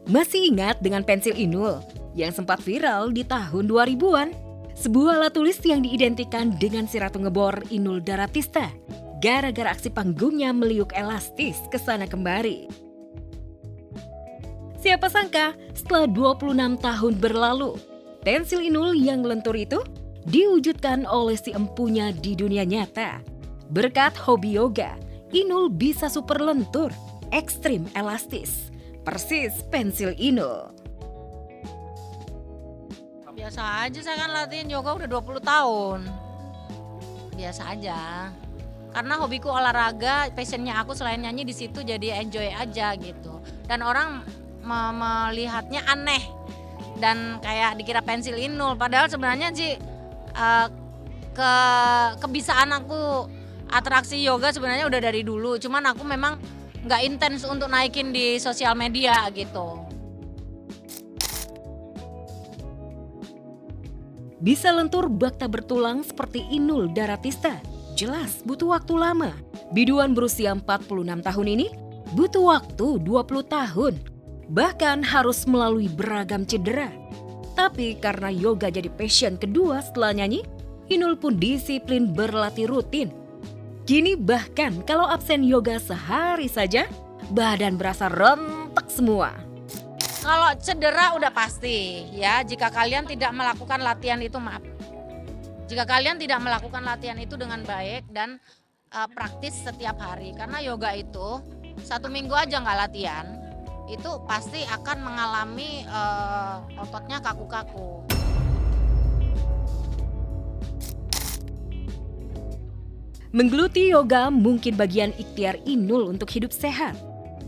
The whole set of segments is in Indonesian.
Masih ingat dengan pensil Inul yang sempat viral di tahun 2000-an? Sebuah alat tulis yang diidentikan dengan si Ratu Ngebor Inul Daratista gara-gara aksi panggungnya meliuk elastis kesana kemari. Siapa sangka setelah 26 tahun berlalu, pensil Inul yang lentur itu diwujudkan oleh si empunya di dunia nyata. Berkat hobi yoga, Inul bisa super lentur, ekstrim elastis, persis pensil Inul. Biasa aja, saya kan latihan yoga udah 20 tahun. Biasa aja. Karena hobiku olahraga, passionnya aku selain nyanyi di situ jadi enjoy aja gitu. Dan orang melihatnya aneh dan kayak dikira pensil Inul. Padahal sebenarnya sih kebisaan aku atraksi yoga sebenarnya udah dari dulu. Cuman aku memang nggak intens untuk naikin di sosial media gitu. Bisa lentur bak tak bertulang seperti Inul Daratista, jelas butuh waktu lama. Biduan berusia 46 tahun ini butuh waktu 20 tahun. Bahkan harus melalui beragam cedera. Tapi karena yoga jadi passion kedua setelah nyanyi, Inul pun disiplin berlatih rutin. Kini bahkan kalau absen yoga sehari saja, badan berasa rentek semua. Kalau cedera udah pasti ya, jika kalian tidak melakukan latihan itu Jika kalian tidak melakukan latihan itu dengan baik dan praktis setiap hari. Karena yoga itu 1 minggu aja nggak latihan, itu pasti akan mengalami ototnya kaku-kaku. Menggeluti yoga mungkin bagian ikhtiar Inul untuk hidup sehat.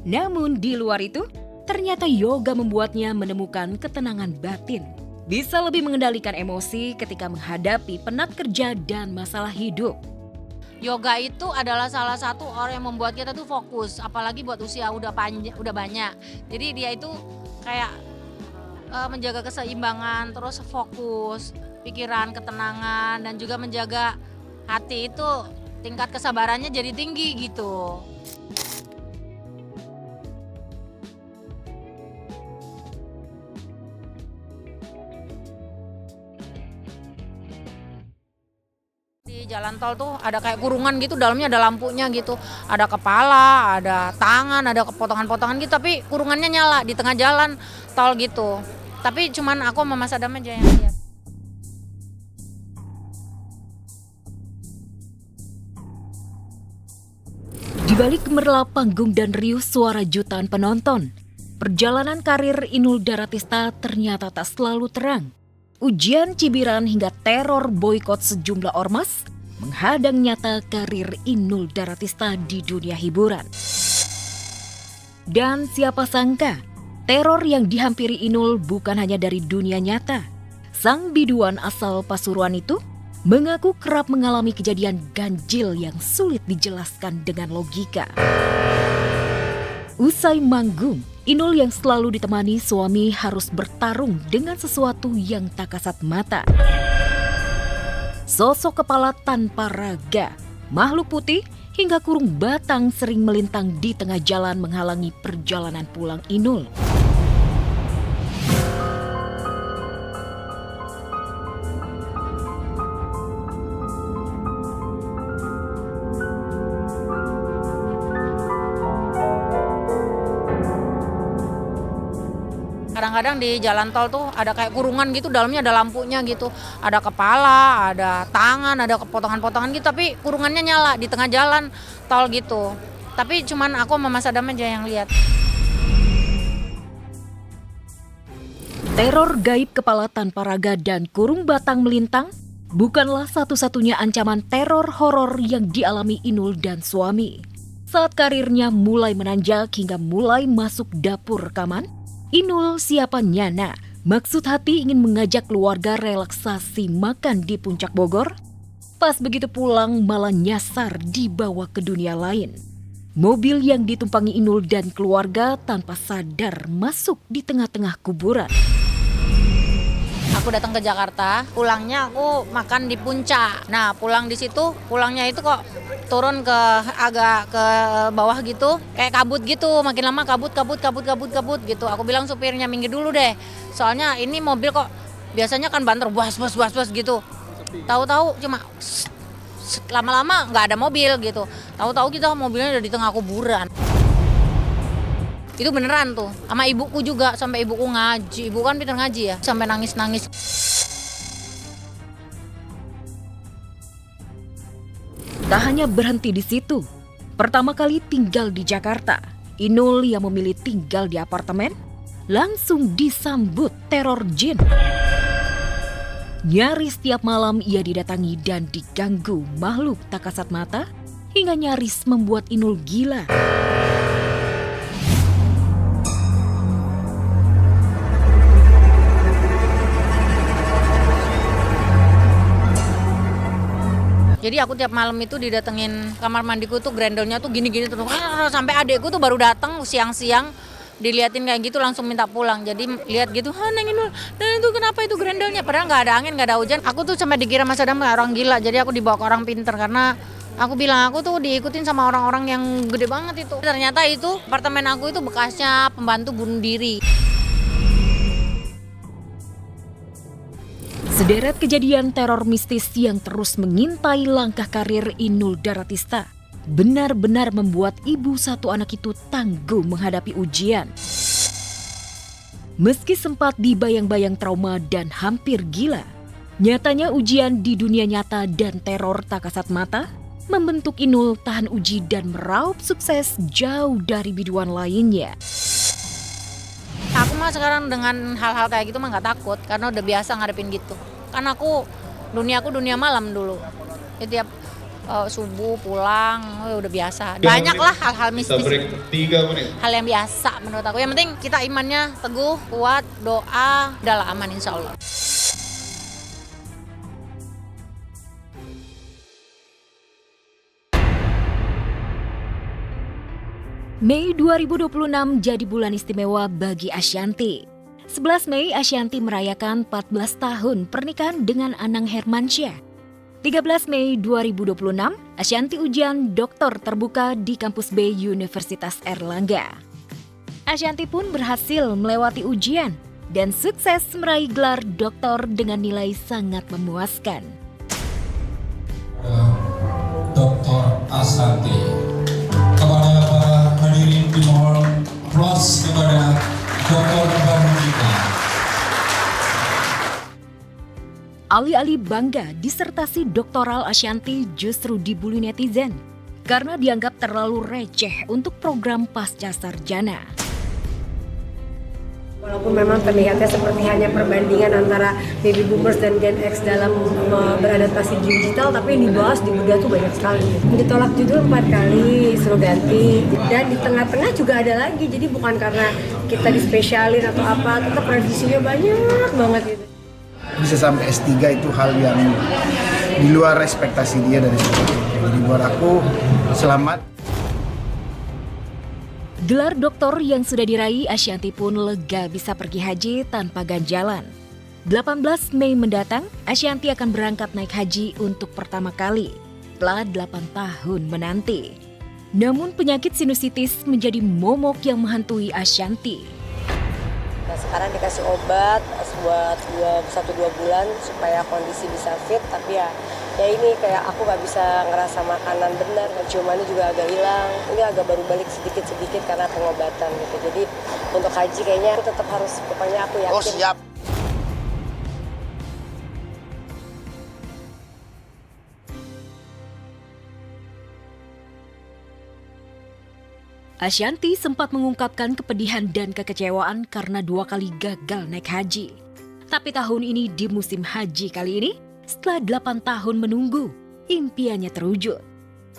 Namun di luar itu, ternyata yoga membuatnya menemukan ketenangan batin. Bisa lebih mengendalikan emosi ketika menghadapi penat kerja dan masalah hidup. Yoga itu adalah salah satu orang yang membuat kita tuh fokus, apalagi buat usia udah banyak. Jadi dia itu kayak menjaga keseimbangan, terus fokus, pikiran, ketenangan, dan juga menjaga hati itu tingkat kesabarannya jadi tinggi gitu. Di jalan tol tuh ada kayak kurungan gitu, dalamnya ada lampunya gitu. Ada kepala, ada tangan, ada potongan-potongan gitu, tapi kurungannya nyala di tengah jalan tol gitu. Tapi cuman aku sama Mas Adam aja yang lihat. Di balik gemerlap panggung dan riuh suara jutaan penonton, perjalanan karir Inul Daratista ternyata tak selalu terang. Ujian cibiran hingga teror boikot sejumlah ormas menghadang nyata karir Inul Daratista di dunia hiburan. Dan siapa sangka, teror yang dihampiri Inul bukan hanya dari dunia nyata. Sang biduan asal Pasuruan itu mengaku kerap mengalami kejadian ganjil yang sulit dijelaskan dengan logika. Usai manggung, Inul yang selalu ditemani suami harus bertarung dengan sesuatu yang tak kasat mata. Sosok kepala tanpa raga, makhluk putih hingga kurung batang sering melintang di tengah jalan menghalangi perjalanan pulang Inul. Kadang-kadang di jalan tol tuh ada kayak kurungan gitu, dalamnya ada lampunya gitu. Ada kepala, ada tangan, ada potongan-potongan gitu, tapi kurungannya nyala di tengah jalan tol gitu. Tapi cuman aku sama Mas Adam aja yang lihat. Teror gaib kepala tanpa raga dan kurung batang melintang bukanlah satu-satunya ancaman teror horor yang dialami Inul dan suami. Saat karirnya mulai menanjak hingga mulai masuk dapur rekaman, Inul siapa nyana, maksud hati ingin mengajak keluarga relaksasi makan di Puncak Bogor. Pas begitu pulang malah nyasar dibawa ke dunia lain. Mobil yang ditumpangi Inul dan keluarga tanpa sadar masuk di tengah-tengah kuburan. Aku datang ke Jakarta, pulangnya aku makan di Puncak. Nah, pulangnya itu kok turun ke agak ke bawah gitu, kayak kabut gitu, makin lama kabut gitu. Aku bilang supirnya minggir dulu deh, soalnya ini mobil kok biasanya kan banter bas gitu. Tahu-tahu cuma lama-lama nggak ada mobil gitu. Tahu-tahu kita mobilnya udah di tengah kuburan. Itu beneran tuh, sama ibuku juga, sampai ibuku ngaji, ibu kan pintar ngaji ya, sampai nangis-nangis. Tak hanya berhenti di situ, pertama kali tinggal di Jakarta, Inul yang memilih tinggal di apartemen, langsung disambut teror jin. Nyaris setiap malam ia didatangi dan diganggu makhluk tak kasat mata, hingga nyaris membuat Inul gila. Jadi aku tiap malam itu didatengin kamar mandiku tuh grendelnya tuh gini-gini terus sampai adekku tuh baru datang siang-siang diliatin kayak gitu langsung minta pulang. Jadi lihat gitu, Neng Inul, dan itu kenapa itu grendelnya? Padahal nggak ada angin, nggak ada hujan. Aku tuh sampai dikira Mas Adam orang gila. Jadi aku dibawa ke orang pinter karena aku bilang aku tuh diikutin sama orang-orang yang gede banget itu. Ternyata itu apartemen aku itu bekasnya pembantu bunuh diri. Sederet kejadian teror mistis yang terus mengintai langkah karir Inul Daratista benar-benar membuat ibu satu anak itu tangguh menghadapi ujian. Meski sempat dibayang-bayang trauma dan hampir gila, nyatanya ujian di dunia nyata dan teror tak kasat mata membentuk Inul tahan uji dan meraup sukses jauh dari biduan lainnya. Aku mah sekarang dengan hal-hal kayak gitu mah nggak takut karena udah biasa ngadepin gitu. Kan aku dunia malam dulu. Jadi tiap subuh pulang udah biasa. Banyak lah hal-hal mistis. Kita break 3 menit. Hal yang biasa menurut aku. Yang penting kita imannya teguh, kuat, doa, udahlah aman insya Allah. Mei 2026 jadi bulan istimewa bagi Ashanty. 11 Mei Ashanty merayakan 14 tahun pernikahan dengan Anang Hermansyah. 13 Mei 2026, Ashanty ujian doktor terbuka di Kampus B Universitas Erlangga. Ashanty pun berhasil melewati ujian dan sukses meraih gelar doktor dengan nilai sangat memuaskan. Dr. Ashanty. Kepada para hadirin dimohon plus kepada Dr. Barunita. Alih-alih bangga, disertasi doktoral Ashanty justru dibully netizen karena dianggap terlalu receh untuk program pasca sarjana. Walaupun memang terlihatnya seperti hanya perbandingan antara baby boomers dan Gen X dalam beradaptasi digital, tapi yang dibahas di media tuh banyak sekali. Ditolak judul 4 kali, suruh ganti, dan di tengah-tengah juga ada lagi. Jadi bukan karena kita dispesialin atau apa, tetap revisinya banyak banget gitu. Bisa sampai S3 itu hal yang di luar ekspektasi dia dari sebelumnya. Jadi buat aku selamat. Gelar doktor yang sudah diraih, Ashanty pun lega bisa pergi haji tanpa ganjalan. 18 Mei mendatang, Ashanty akan berangkat naik haji untuk pertama kali setelah 8 tahun menanti. Namun penyakit sinusitis menjadi momok yang menghantui Ashanty. Nah, sekarang dikasih obat buat 1-2 bulan supaya kondisi bisa fit, tapi ya ini kayak aku nggak bisa ngerasa makanan benar, ciumannya juga agak hilang. Ini agak baru balik sedikit-sedikit karena pengobatan gitu. Jadi untuk haji kayaknya aku tetap harus, pokoknya aku yakin. Oh siap. Ashanty sempat mengungkapkan kepedihan dan kekecewaan karena 2 kali gagal naik haji. Tapi tahun ini di musim haji kali ini, setelah 8 tahun menunggu, impiannya terwujud.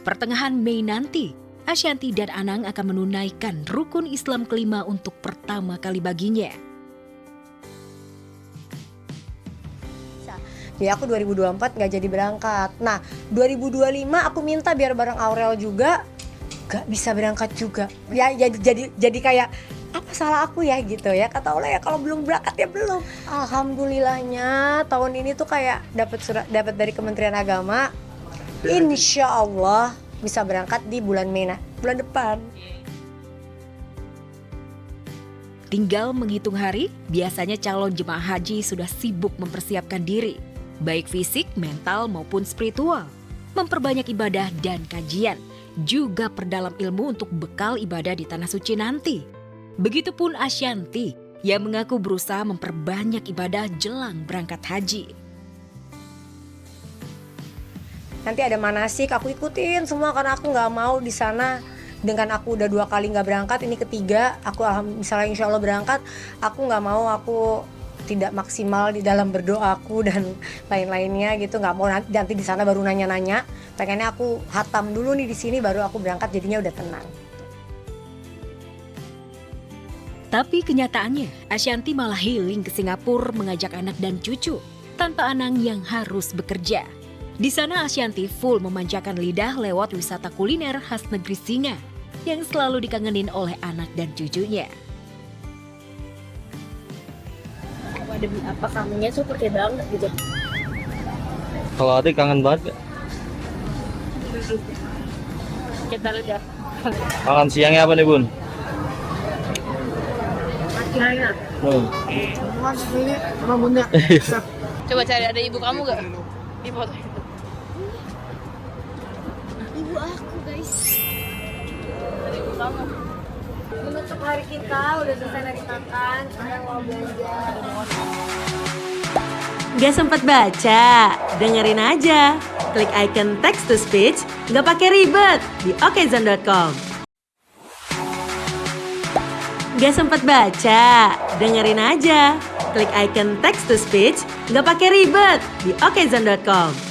Pertengahan Mei nanti, Ashanty dan Anang akan menunaikan rukun Islam kelima untuk pertama kali baginya. Ya aku 2024 nggak jadi berangkat. Nah 2025 aku minta biar bareng Aurel juga, nggak bisa berangkat juga. Ya jadi kayak apa salah aku ya gitu ya, kata Allah ya kalau belum berangkat ya belum. Alhamdulillahnya tahun ini tuh kayak dapat dari Kementerian Agama, insya Allah bisa berangkat di bulan Mei, bulan depan. Tinggal menghitung hari, biasanya calon jemaah haji sudah sibuk mempersiapkan diri, baik fisik, mental maupun spiritual, memperbanyak ibadah dan kajian, juga perdalam ilmu untuk bekal ibadah di tanah suci nanti. Begitupun Ashanti yang mengaku berusaha memperbanyak ibadah jelang berangkat haji. Nanti ada manasik, aku ikutin semua karena aku nggak mau di sana. Dengan aku udah 2 kali nggak berangkat, ini ketiga, aku misalnya insya Allah berangkat, aku nggak mau aku tidak maksimal di dalam berdoaku dan lain-lainnya gitu, nggak mau nanti di sana baru nanya-nanya, pengennya aku hatam dulu nih di sini baru aku berangkat, jadinya udah tenang. Tapi kenyataannya, Ashanti malah healing ke Singapura mengajak anak dan cucu, tanpa Anang yang harus bekerja. Di sana Ashanti full memanjakan lidah lewat wisata kuliner khas negeri Singa yang selalu dikangenin oleh anak dan cucunya. Demi apa kangennya seperti banget gitu. Kalau adik kangen banget gak? Kita lihat. Makan siangnya apa nih Bun? Akhirnya. Coba cari ada ibu kamu gak? Di foto itu. Ibu aku guys. Ada ibu kamu. Menutup hari kita, udah selesai dari makan, sekarang mau belanja. Gak sempet baca? Dengerin aja. Klik icon text to speech, gak pakai ribet di okezone.com. Gak sempet baca? Dengerin aja. Klik icon text to speech, gak pakai ribet di okezone.com.